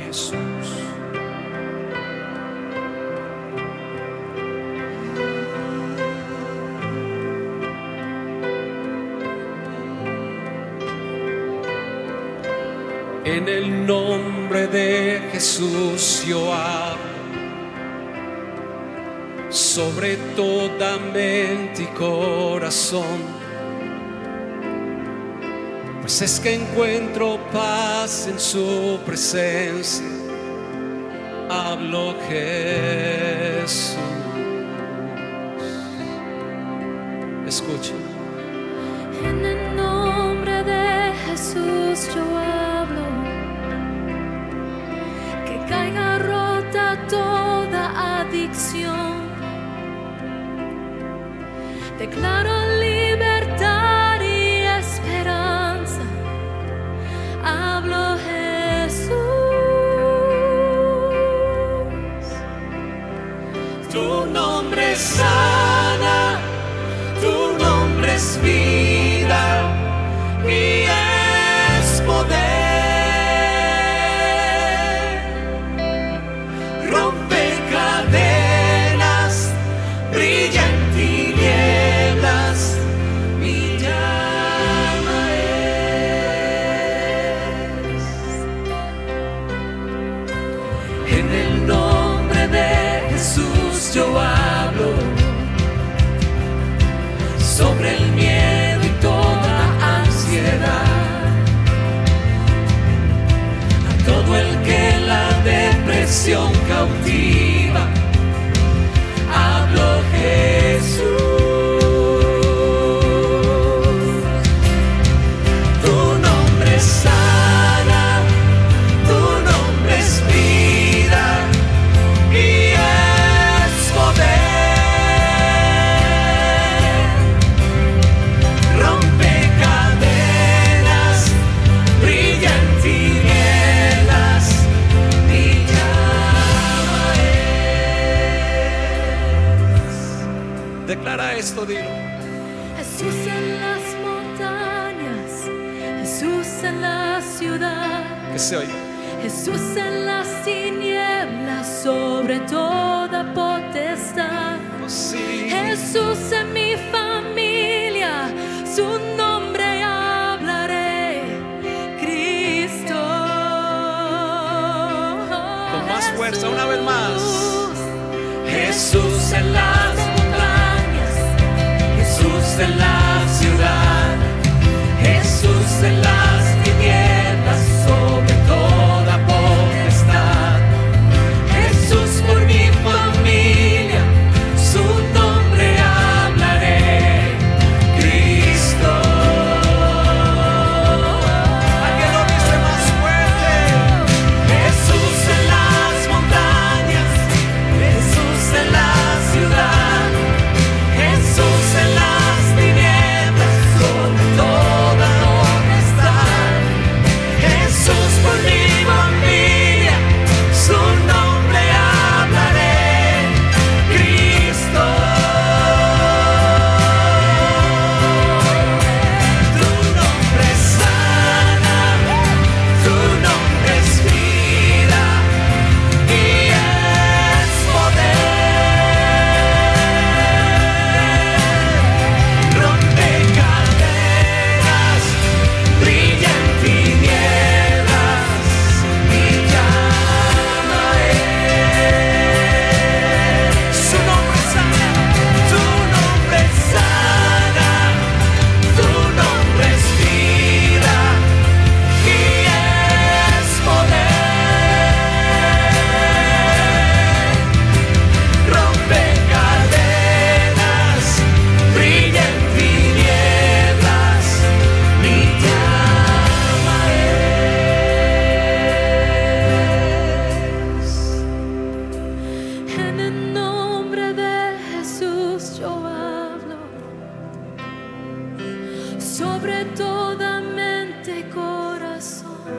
Jesús. En el nombre de Jesús yo hablo sobre toda mente y corazón, pues es que encuentro paz en su presencia. Hablo Jesús. Escuchen. En el nombre de Jesús yo hablo, que caiga rota toda adicción. Declaro libertad y esperanza. Hablo Jesús. Tu nombre sana, tu nombre es vida y es poder. Rompe cadenas, brilla en tinieblas, mi llama es. En el nombre de Jesús yo hablo sobre el miedo y toda ansiedad, a todo el que la depresión cautiva. Hablo Jesús. Tu nombre es sana, tu nombre es vida y es poder. Rompe cadenas, brilla en tinieblas, mi llama es. Declara esto, dilo. Jesús en las montañas, Jesús en la ciudad, Que se oiga. Jesús en las tinieblas, sobre toda potestad. Oh, sí. Jesús en mi familia, su nombre hablaré, Cristo. Con más fuerza, una vez más. Jesús. Jesús en las montañas, Jesús en la ciudad, Jesús en las tinieblas, sobre toda potestad. Jesús por mi familia, su nombre hablaré, Cristo. ¿Alguien lo dice más fuerte? Jesús en las montañas, Jesús en la ciudad, Jesús en las tinieblas, sobre toda potestad. Jesús por mi familia, su nombre hablaré, Cristo. Tu nombre es sana, tu nombre es vida y es poder. Rompe cadenas, brilla en tinieblas, mi llama es. Su nombre sana, tu nombre sana, tu nombre es vida y es poder. Rompe cadenas, brilla en tinieblas, mi llama es. En el nombre de Jesús yo hablo sobre toda mente y corazón,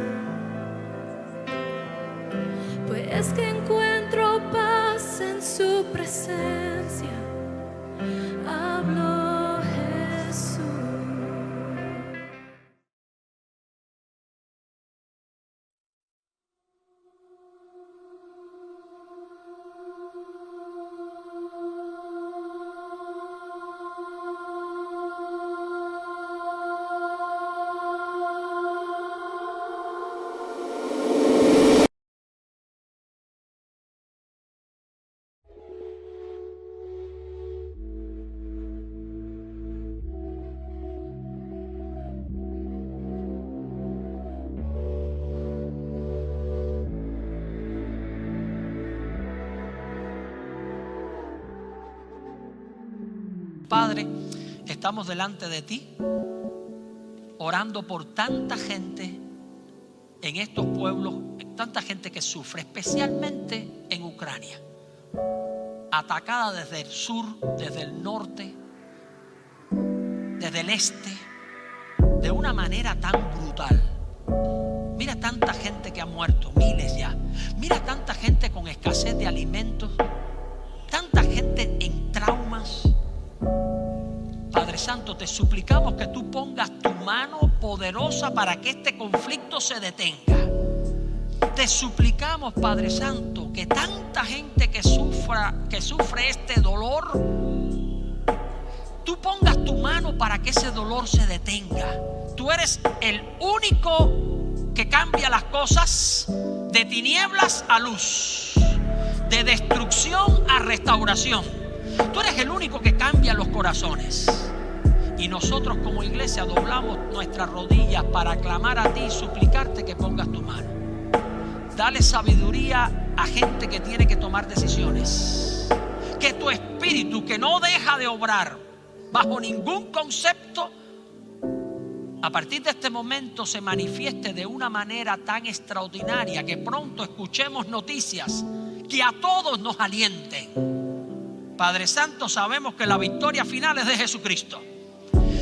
pues que encuentro paz en su presencia. Hablo Jesús. Padre, estamos delante de ti, orando por tanta gente en estos pueblos, tanta gente que sufre, especialmente en Ucrania, atacada desde el sur, desde el norte, desde el este, de una manera tan brutal. Mira tanta gente que ha muerto, miles ya. Mira tanta gente con escasez de alimentos, tanta gente en traumas. Padre Santo, te suplicamos que tú pongas tu mano poderosa para que este conflicto se detenga. Te suplicamos, Padre Santo, que tanta gente que sufre este dolor, tú pongas tu mano para que ese dolor se detenga. Tú eres el único que cambia las cosas de tinieblas a luz, de destrucción a restauración. Tú eres el único que cambia los corazones. Y nosotros como iglesia doblamos nuestras rodillas para clamar a ti y suplicarte que pongas tu mano. Dale sabiduría a gente que tiene que tomar decisiones. Que tu espíritu, que no deja de obrar bajo ningún concepto, a partir de este momento se manifieste de una manera tan extraordinaria que pronto escuchemos noticias que a todos nos alienten. Padre Santo, sabemos que la victoria final es de Jesucristo.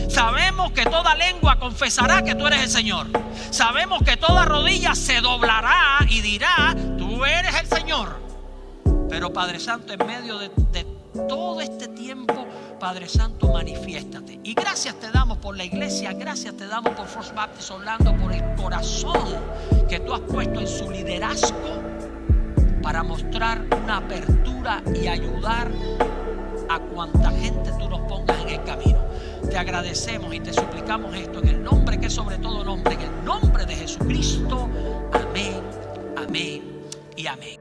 Sabemos que toda lengua confesará que tú eres el Señor. Sabemos que toda rodilla se doblará y dirá, tú eres el Señor. Pero Padre Santo, en medio de todo este tiempo, Padre Santo, manifiéstate. Y gracias te damos por la iglesia, gracias te damos por First Baptist Orlando, por el corazón que tú has puesto en su liderazgo para mostrar una apertura y ayudar a cuanta gente tú nos pongas en el camino. Te agradecemos y te suplicamos esto en el nombre que es sobre todo nombre, en el nombre de Jesucristo. Amén, amén y amén.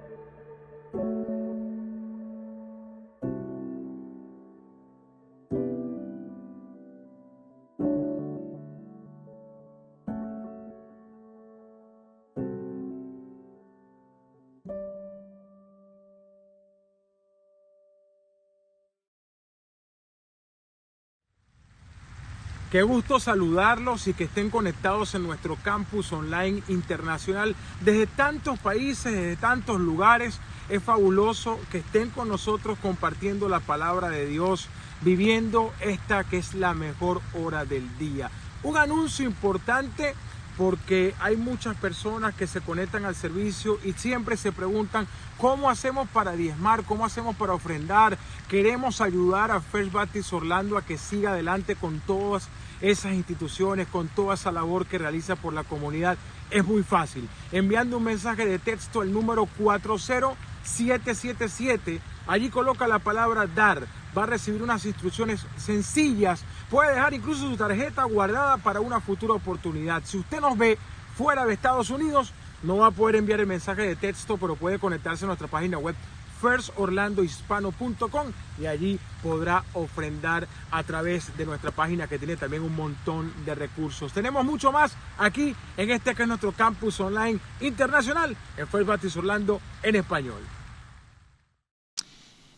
Qué gusto saludarlos y que estén conectados en nuestro campus online internacional desde tantos países, desde tantos lugares. Es fabuloso que estén con nosotros compartiendo la palabra de Dios, viviendo esta que es la mejor hora del día. Un anuncio importante porque hay muchas personas que se conectan al servicio y siempre se preguntan ¿cómo hacemos para diezmar? ¿Cómo hacemos para ofrendar? Queremos ayudar a First Baptist Orlando a que siga adelante con todas esas instituciones, con toda esa labor que realiza por la comunidad. Es muy fácil, enviando un mensaje de texto al número 40777, allí coloca la palabra dar, va a recibir unas instrucciones sencillas, puede dejar incluso su tarjeta guardada para una futura oportunidad. Si usted nos ve fuera de Estados Unidos, no va a poder enviar el mensaje de texto, pero puede conectarse a nuestra página web firstorlandohispano.com y allí podrá ofrendar a través de nuestra página que tiene también un montón de recursos. Tenemos mucho más aquí en este que es nuestro campus online internacional en First Baptist Orlando en español.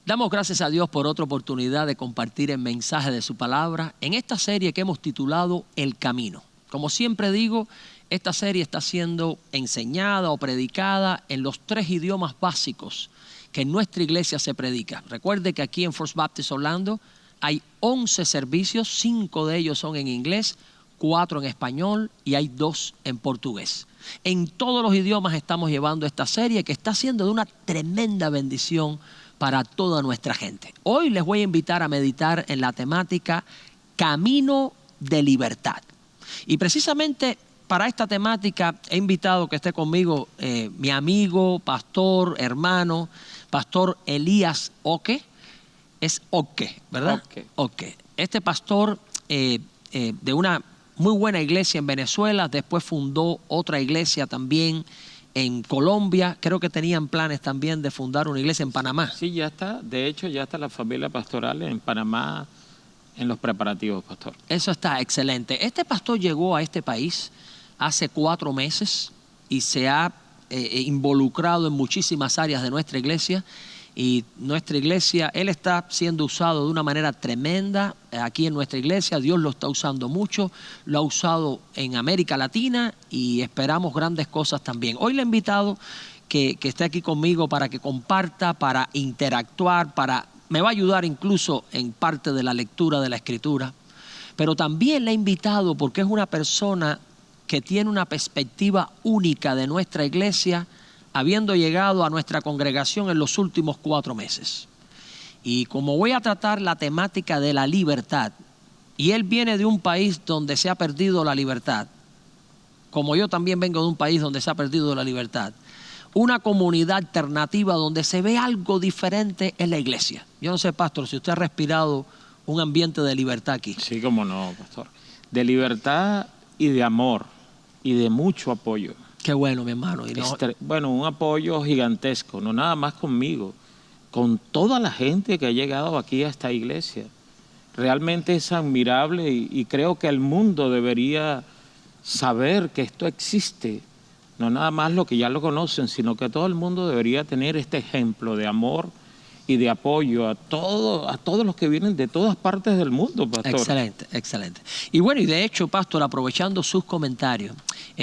Damos gracias a Dios por otra oportunidad de compartir el mensaje de su palabra en esta serie que hemos titulado El Camino. Como siempre digo, esta serie está siendo enseñada o predicada en los 3 idiomas básicos que en nuestra iglesia se predica. Recuerde que aquí en First Baptist Orlando hay 11 servicios, 5 de ellos son en inglés, 4 en español y hay 2 en portugués. En todos los idiomas estamos llevando esta serie que está siendo de una tremenda bendición para toda nuestra gente. Hoy les voy a invitar a meditar en la temática Camino de Libertad. Y precisamente para esta temática he invitado que esté conmigo mi amigo, pastor, hermano, pastor Elías Oque. Es Oque, ¿verdad? Oque. Este pastor de una muy buena iglesia en Venezuela, después fundó otra iglesia también en Colombia. Creo que tenían planes también de fundar una iglesia en Panamá. Sí, ya está. De hecho, ya está la familia pastoral en Panamá en los preparativos, pastor. Eso está excelente. Este pastor llegó a este país hace 4 meses y se ha involucrado en muchísimas áreas de nuestra iglesia. y nuestra iglesia, él está siendo usado de una manera tremenda aquí en nuestra iglesia. Dios lo está usando mucho, lo ha usado en América Latina y esperamos grandes cosas también. Hoy le he invitado que esté aquí conmigo para que comparta, para interactuar, me va a ayudar incluso en parte de la lectura de la Escritura. Pero también le he invitado porque es una persona que tiene una perspectiva única de nuestra iglesia, habiendo llegado a nuestra congregación en los últimos 4 meses. Y como voy a tratar la temática de la libertad, y él viene de un país donde se ha perdido la libertad, como yo también vengo de un país donde se ha perdido la libertad, una comunidad alternativa donde se ve algo diferente en la iglesia. Yo no sé, pastor, si usted ha respirado un ambiente de libertad aquí. Sí, cómo no, pastor. De libertad y de amor y de mucho apoyo. Qué bueno, mi hermano. Bueno, un apoyo gigantesco, no nada más conmigo, con toda la gente que ha llegado aquí a esta iglesia. Realmente es admirable y creo que el mundo debería saber que esto existe. No nada más los que ya lo conocen, sino que todo el mundo debería tener este ejemplo de amor y de apoyo a todos los que vienen de todas partes del mundo, pastor. Excelente, excelente. Y bueno, y de hecho, pastor, aprovechando sus comentarios,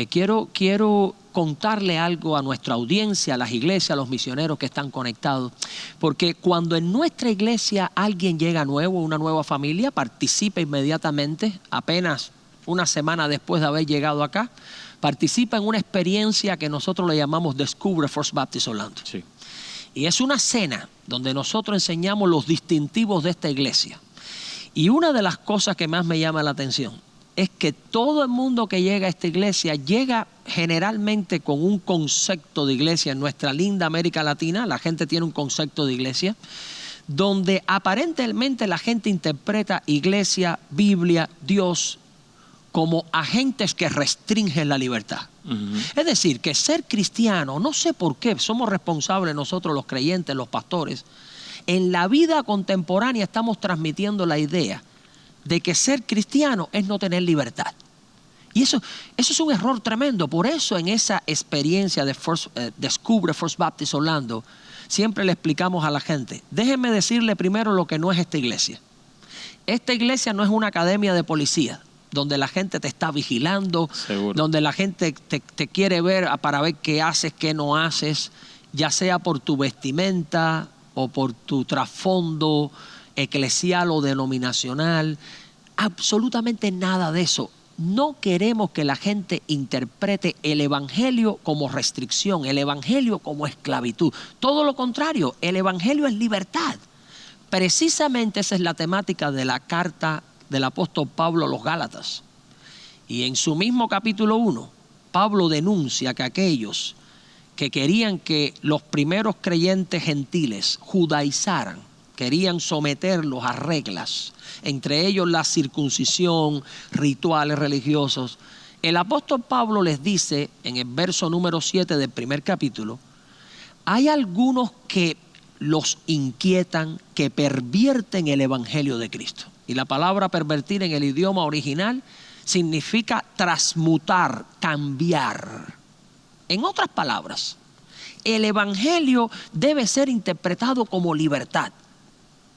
quiero contarle algo a nuestra audiencia, a las iglesias, a los misioneros que están conectados, porque cuando en nuestra iglesia alguien llega nuevo, una nueva familia, participa inmediatamente, apenas una semana después de haber llegado acá, participa en una experiencia que nosotros le llamamos Descubre First Baptist Orlando. Sí. Y es una cena donde nosotros enseñamos los distintivos de esta iglesia. Y una de las cosas que más me llama la atención es que todo el mundo que llega a esta iglesia llega generalmente con un concepto de iglesia. En nuestra linda América Latina, la gente tiene un concepto de iglesia, donde aparentemente la gente interpreta iglesia, Biblia, Dios, como agentes que restringen la libertad. Uh-huh. Es decir, que ser cristiano, no sé por qué, somos responsables nosotros los creyentes, los pastores, en la vida contemporánea estamos transmitiendo la idea de que ser cristiano es no tener libertad. Y eso es un error tremendo. Por eso en esa experiencia de Descubre First Baptist Orlando, siempre le explicamos a la gente, déjenme decirle primero lo que no es esta iglesia. Esta iglesia no es una academia de policía, donde la gente te está vigilando, seguro, donde la gente te quiere ver para ver qué haces, qué no haces, ya sea por tu vestimenta o por tu trasfondo eclesial o denominacional. Absolutamente nada de eso. No queremos que la gente interprete el evangelio como restricción, el evangelio como esclavitud. Todo lo contrario, el evangelio es libertad. Precisamente esa es la temática de la carta del apóstol Pablo a los Gálatas. Y en su mismo capítulo 1, Pablo denuncia que aquellos que querían que los primeros creyentes gentiles judaizaran, querían someterlos a reglas, entre ellos la circuncisión, rituales religiosos. El apóstol Pablo les dice en el verso número 7 del primer capítulo, hay algunos que los inquietan, que pervierten el evangelio de Cristo. Y la palabra pervertir en el idioma original significa transmutar, cambiar. En otras palabras, el evangelio debe ser interpretado como libertad.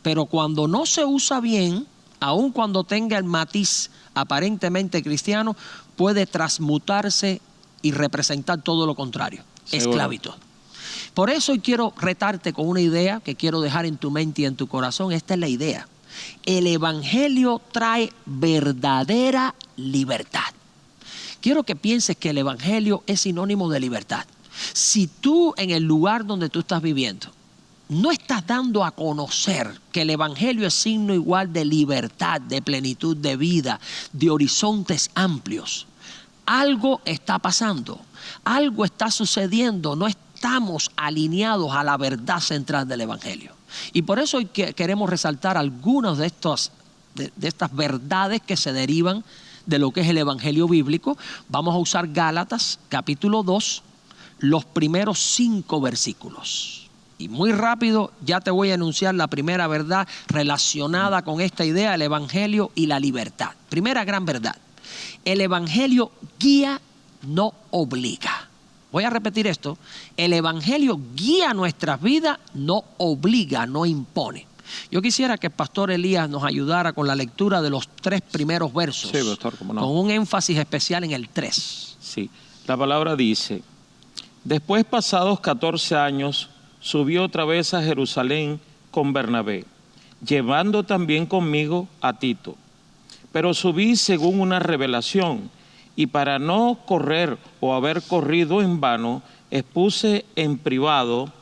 Pero cuando no se usa bien, aun cuando tenga el matiz aparentemente cristiano, puede transmutarse y representar todo lo contrario, seguro, esclavitud. Por eso hoy quiero retarte con una idea que quiero dejar en tu mente y en tu corazón. Esta es la idea. El evangelio trae verdadera libertad. Quiero que pienses que el evangelio es sinónimo de libertad. Si tú en el lugar donde tú estás viviendo no estás dando a conocer que el evangelio es signo igual de libertad, de plenitud de vida, de horizontes amplios, algo está pasando, algo está sucediendo, no estamos alineados a la verdad central del evangelio. Y por eso hoy queremos resaltar algunas de estas verdades que se derivan de lo que es el evangelio bíblico. Vamos a usar Gálatas capítulo 2, los primeros 5 versículos. Y muy rápido ya te voy a enunciar la primera verdad relacionada con esta idea, el evangelio y la libertad. Primera gran verdad, el evangelio guía, no obliga. Voy a repetir esto. El evangelio guía nuestras vidas, no obliga, no impone. Yo quisiera que el pastor Elías nos ayudara con la lectura de los 3 primeros versos. Sí, pastor, cómo no. Con un énfasis especial en el 3. Sí, la palabra dice: después, pasados 14 años, subí otra vez a Jerusalén con Bernabé, llevando también conmigo a Tito. Pero subí según una revelación, y para no correr o haber corrido en vano, expuse en privado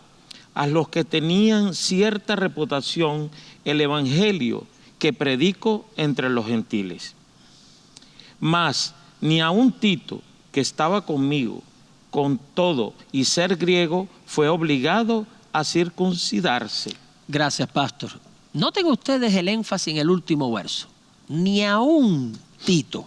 a los que tenían cierta reputación el evangelio que predico entre los gentiles. Mas ni aun Tito, que estaba conmigo, con todo y ser griego, fue obligado a circuncidarse. Gracias, pastor. Noten ustedes el énfasis en el último verso. Ni aun Tito,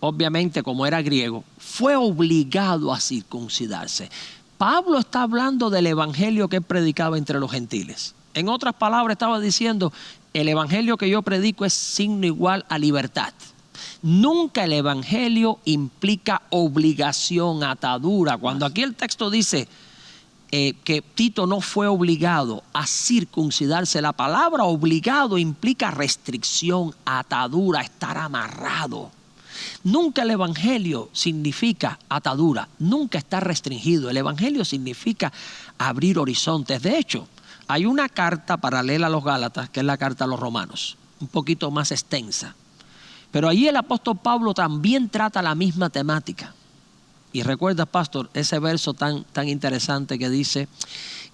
obviamente como era griego, fue obligado a circuncidarse. Pablo está hablando del evangelio que él predicaba entre los gentiles. En otras palabras, estaba diciendo, el evangelio que yo predico es signo igual a libertad. Nunca el evangelio implica obligación, atadura. Cuando aquí el texto dice que Tito no fue obligado a circuncidarse, la palabra obligado implica restricción, atadura, estar amarrado. Nunca el evangelio significa atadura, nunca está restringido. El evangelio significa abrir horizontes. De hecho, hay una carta paralela a los Gálatas, que es la carta a los Romanos, un poquito más extensa. Pero allí el apóstol Pablo también trata la misma temática. Y recuerda, pastor, ese verso tan interesante que dice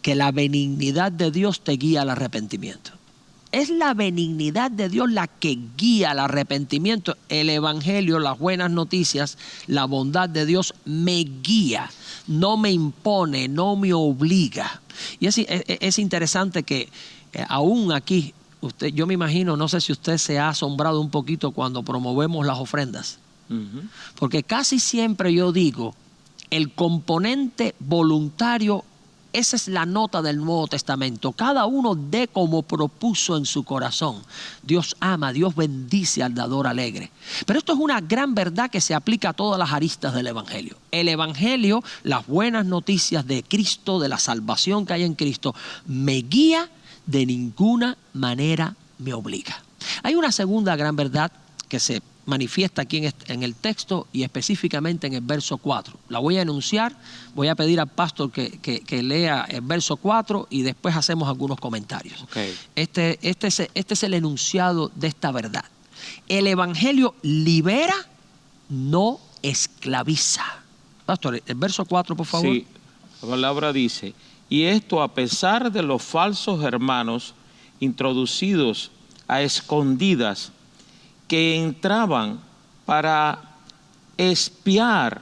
que la benignidad de Dios te guía al arrepentimiento. Es la benignidad de Dios la que guía al arrepentimiento. El evangelio, las buenas noticias, la bondad de Dios me guía, no me impone, no me obliga. Y es interesante que aún aquí, yo me imagino, no sé si usted se ha asombrado un poquito cuando promovemos las ofrendas. Porque casi siempre yo digo, el componente voluntario, esa es la nota del Nuevo Testamento. Cada uno dé como propuso en su corazón. Dios ama, Dios bendice al dador alegre. Pero esto es una gran verdad que se aplica a todas las aristas del evangelio. El evangelio, las buenas noticias de Cristo, de la salvación que hay en Cristo, me guía, de ninguna manera me obliga. Hay una segunda gran verdad que se manifiesta aquí en el texto y específicamente en el verso 4. La voy a enunciar, voy a pedir al pastor que lea el verso 4 y después hacemos algunos comentarios. Okay. Este es el enunciado de esta verdad. El evangelio libera, no esclaviza. Pastor, el verso 4, por favor. Sí, la palabra dice: y esto a pesar de los falsos hermanos introducidos a escondidas, que entraban para espiar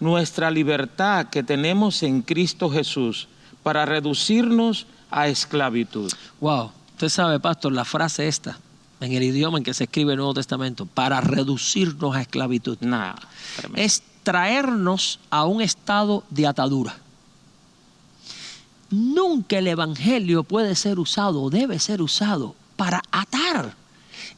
nuestra libertad que tenemos en Cristo Jesús, para reducirnos a esclavitud. Wow, usted sabe, pastor, la frase esta, en el idioma en que se escribe el Nuevo Testamento, para reducirnos a esclavitud. Es traernos a un estado de atadura. Nunca el evangelio puede ser usado o debe ser usado para atar.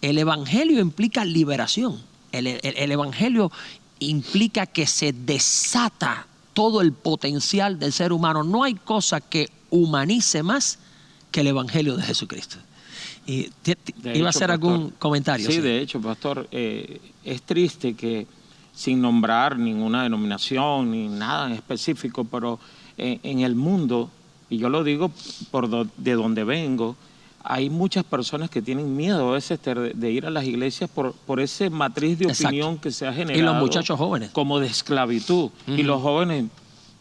El evangelio implica liberación. El evangelio implica que se desata todo el potencial del ser humano. No hay cosa que humanice más que el evangelio de Jesucristo. Y ¿iba a hacer pastor, algún comentario? Sí, de hecho, pastor, es triste que sin nombrar ninguna denominación ni nada en específico, pero en el mundo, y yo lo digo de donde vengo, hay muchas personas que tienen miedo a veces de ir a las iglesias por ese matriz de opinión que se ha generado. Y los muchachos jóvenes. Como de esclavitud. Y los jóvenes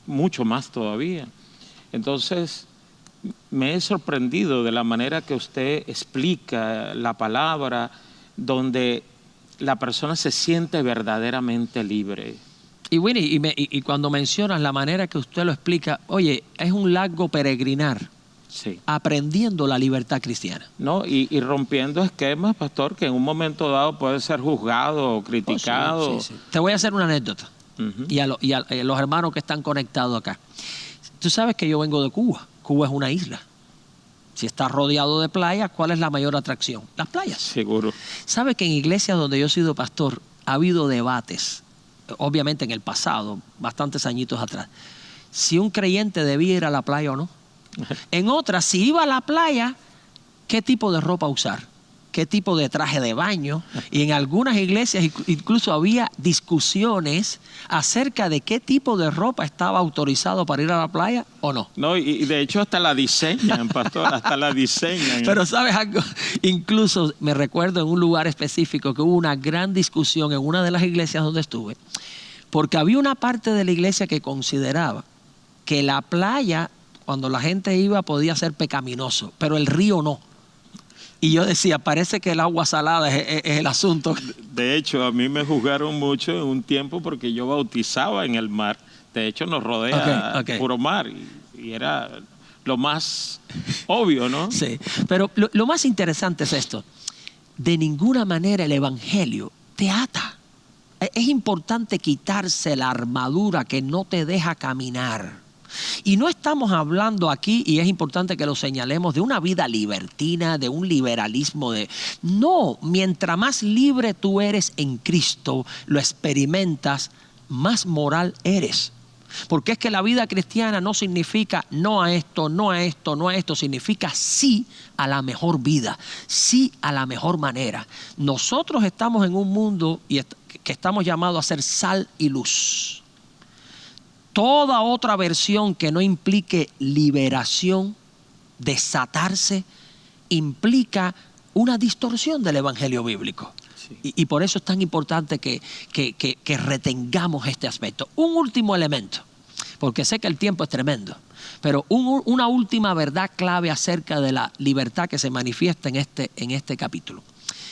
mucho más todavía. Entonces, me he sorprendido de la manera que usted explica la palabra, donde la persona se siente verdaderamente libre. Y Winnie, y cuando mencionas la manera que usted lo explica, oye, es un largo peregrinar, sí, aprendiendo la libertad cristiana. No, y rompiendo esquemas, pastor, que en un momento dado puede ser juzgado o criticado. Oh, sí. Te voy a hacer una anécdota, y a los hermanos que están conectados acá. Tú sabes que yo vengo de Cuba. Cuba es una isla. Si está rodeado de playas, ¿cuál es la mayor atracción? Las playas. Seguro. ¿Sabes que en iglesias donde yo he sido pastor ha habido debates obviamente en el pasado, bastantes añitos atrás, si un creyente debía ir a la playa o no. En otras, si iba a la playa, ¿qué tipo de ropa usar? ¿Qué tipo de traje de baño? Y en algunas iglesias incluso había discusiones acerca de qué tipo de ropa estaba autorizado para ir a la playa o no. No, y de hecho hasta la diseñan, pastor, hasta la diseñan. Pero ¿sabes algo? Incluso me recuerdo en un lugar específico que hubo una gran discusión en una de las iglesias donde estuve, porque había una parte de la iglesia que consideraba que la playa, cuando la gente iba, podía ser pecaminoso, pero el río no. Y yo decía, parece que el agua salada es el asunto. De hecho, a mí me juzgaron mucho en un tiempo porque yo bautizaba en el mar. De hecho, nos rodea puro mar y era lo más obvio, ¿no? Sí, pero lo más interesante es esto. De ninguna manera el evangelio te ata. Es importante quitarse la armadura que no te deja caminar. Y no estamos hablando aquí, y es importante que lo señalemos, de una vida libertina, de un liberalismo de... No, mientras más libre tú eres en Cristo, lo experimentas, más moral eres. Porque es que la vida cristiana no significa no a esto, no a esto, no a esto, significa sí a la mejor vida, sí a la mejor manera. Nosotros estamos en un mundo que estamos llamados a ser sal y luz. Toda otra versión que no implique liberación, desatarse, implica una distorsión del evangelio bíblico. Sí. Y por eso es tan importante que retengamos este aspecto. Un último elemento, porque sé que el tiempo es tremendo, pero una última verdad clave acerca de la libertad que se manifiesta en este capítulo.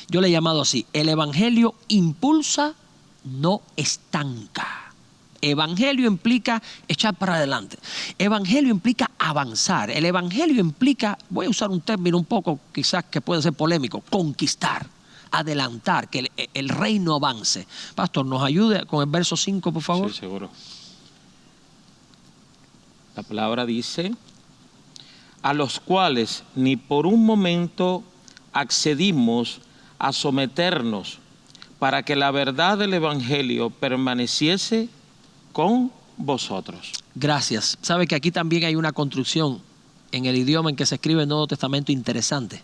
Yo le he llamado así: el evangelio impulsa, no estanca. Evangelio implica echar para adelante. Evangelio implica avanzar. El evangelio implica, voy a usar un término un poco quizás que puede ser polémico, conquistar, adelantar, que el reino avance. Pastor, ¿nos ayude con el verso 5, por favor? Sí, seguro. La palabra dice: a los cuales ni por un momento accedimos a someternos, para que la verdad del evangelio permaneciese con vosotros. Gracias. Sabe que aquí también hay una construcción en el idioma en que se escribe el Nuevo Testamento interesante.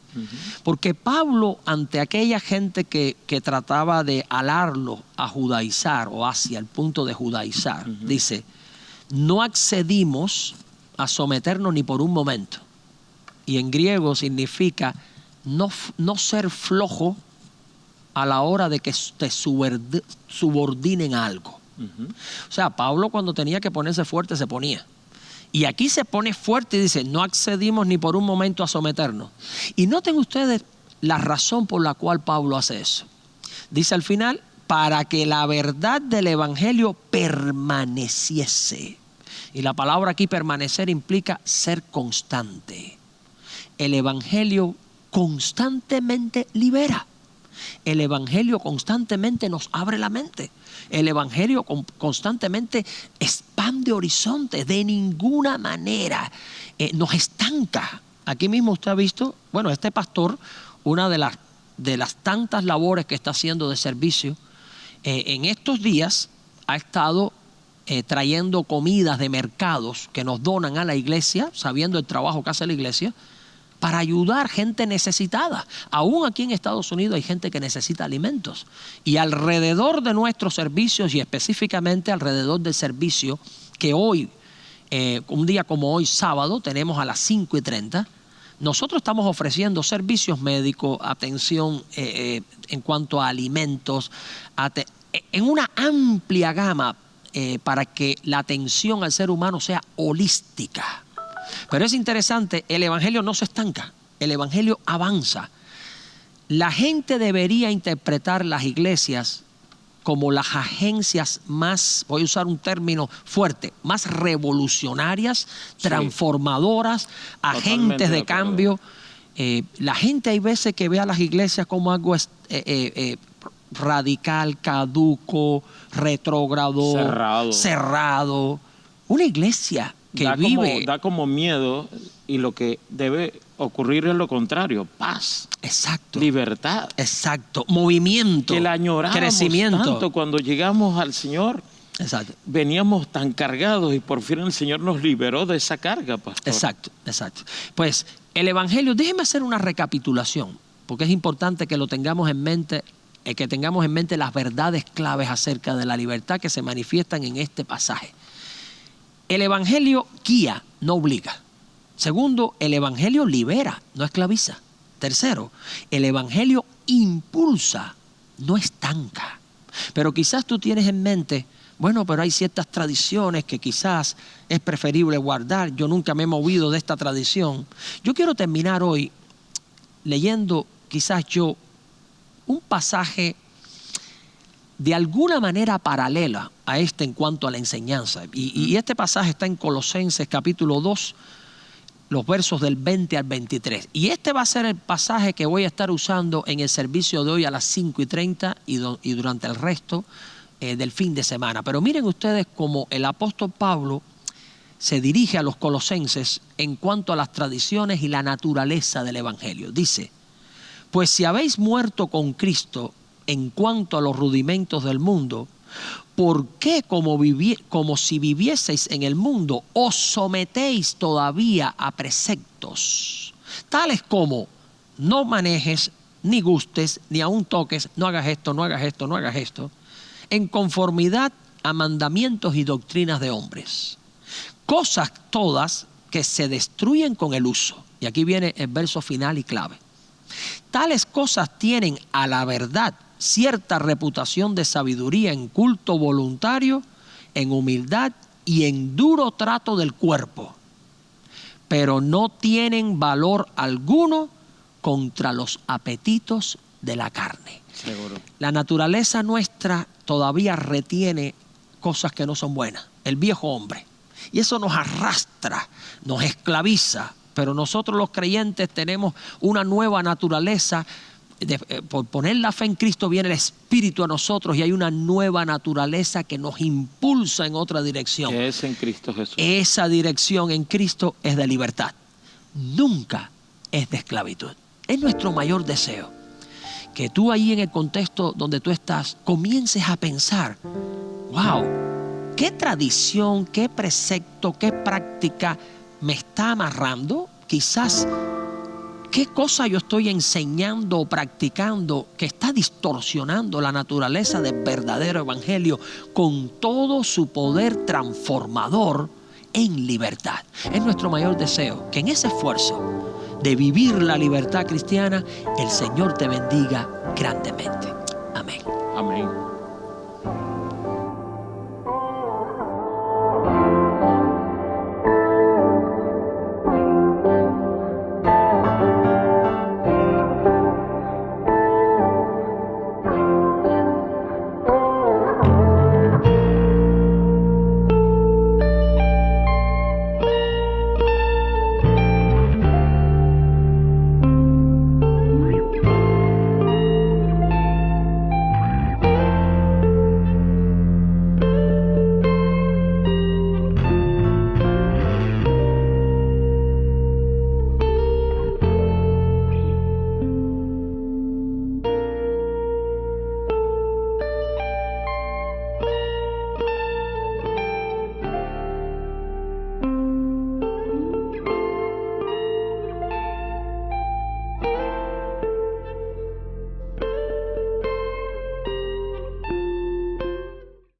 Porque Pablo, ante aquella gente que trataba de alarlo a judaizar o hacia el punto de judaizar, dice, no accedimos a someternos ni por un momento. Y en griego significa no ser flojo a la hora de que te subordinen a algo. O sea, Pablo cuando tenía que ponerse fuerte se ponía. Y aquí se pone fuerte y dice, no accedimos ni por un momento a someternos. Y noten ustedes la razón por la cual Pablo hace eso. Dice al final, para que la verdad del evangelio permaneciese. Y la palabra aquí permanecer implica ser constante. El evangelio constantemente libera. El evangelio constantemente nos abre la mente. El evangelio constantemente expande horizontes. De ninguna manera nos estanca. Aquí mismo usted ha visto, bueno, este pastor, una de las tantas labores que está haciendo de servicio, en estos días ha estado trayendo comidas de mercados que nos donan a la iglesia, sabiendo el trabajo que hace la iglesia, para ayudar gente necesitada. Aún aquí en Estados Unidos hay gente que necesita alimentos. Y alrededor de nuestros servicios, y específicamente alrededor del servicio que hoy, un día como hoy, sábado, tenemos a las 5:30, nosotros estamos ofreciendo servicios médicos, atención en cuanto a alimentos, en una amplia gama para que la atención al ser humano sea holística. Pero es interesante, el evangelio no se estanca, el evangelio avanza. La gente debería interpretar las iglesias como las agencias más, voy a usar un término fuerte, más revolucionarias, transformadoras, agentes de cambio. La gente hay veces que ve a las iglesias como algo radical, caduco, retrógrado, cerrado. Una iglesia que da como miedo y lo que debe ocurrir es lo contrario, paz, Exacto. libertad. Exacto. Movimiento. Que la añorábamos crecimiento. tanto cuando llegamos al Señor. Exacto. Veníamos tan cargados y por fin el Señor nos liberó de esa carga, pastor. Exacto, exacto. Pues el Evangelio, déjeme hacer una recapitulación, porque es importante que lo tengamos en mente, que tengamos en mente las verdades claves acerca de la libertad que se manifiestan en este pasaje. El Evangelio guía, no obliga. Segundo, el Evangelio libera, no esclaviza. Tercero, el Evangelio impulsa, no estanca. Pero quizás tú tienes en mente, bueno, pero hay ciertas tradiciones que quizás es preferible guardar. Yo nunca me he movido de esta tradición. Yo quiero terminar hoy leyendo quizás yo un pasaje de alguna manera paralela a este en cuanto a la enseñanza. Y este pasaje está en Colosenses capítulo 2, los versos del 20 al 23. Y este va a ser el pasaje que voy a estar usando en el servicio de hoy a las 5:30 y durante el resto del fin de semana. Pero miren ustedes cómo el apóstol Pablo se dirige a los colosenses en cuanto a las tradiciones y la naturaleza del Evangelio. Dice, pues si habéis muerto con Cristo en cuanto a los rudimentos del mundo, ¿por qué como si vivieseis en el mundo os sometéis todavía a preceptos tales como no manejes, ni gustes, ni aun toques, no hagas esto, no hagas esto, no hagas esto, en conformidad a mandamientos y doctrinas de hombres? Cosas todas que se destruyen con el uso. Y aquí viene el verso final y clave. Tales cosas tienen a la verdad cierta reputación de sabiduría en culto voluntario, en humildad y en duro trato del cuerpo, pero no tienen valor alguno contra los apetitos de la carne. Seguro. La naturaleza nuestra todavía retiene cosas que no son buenas, el viejo hombre, y eso nos arrastra, nos esclaviza. Pero nosotros los creyentes tenemos una nueva naturaleza. Por poner la fe en Cristo viene el Espíritu a nosotros y hay una nueva naturaleza que nos impulsa en otra dirección. Que es en Cristo Jesús. Esa dirección en Cristo es de libertad. Nunca es de esclavitud. Es nuestro mayor deseo. Que tú ahí en el contexto donde tú estás comiences a pensar, wow, ¿qué tradición, qué precepto, qué práctica me está amarrando? Quizás, ¿qué cosa yo estoy enseñando o practicando que está distorsionando la naturaleza del verdadero evangelio con todo su poder transformador en libertad? Es nuestro mayor deseo que en ese esfuerzo de vivir la libertad cristiana, el Señor te bendiga grandemente.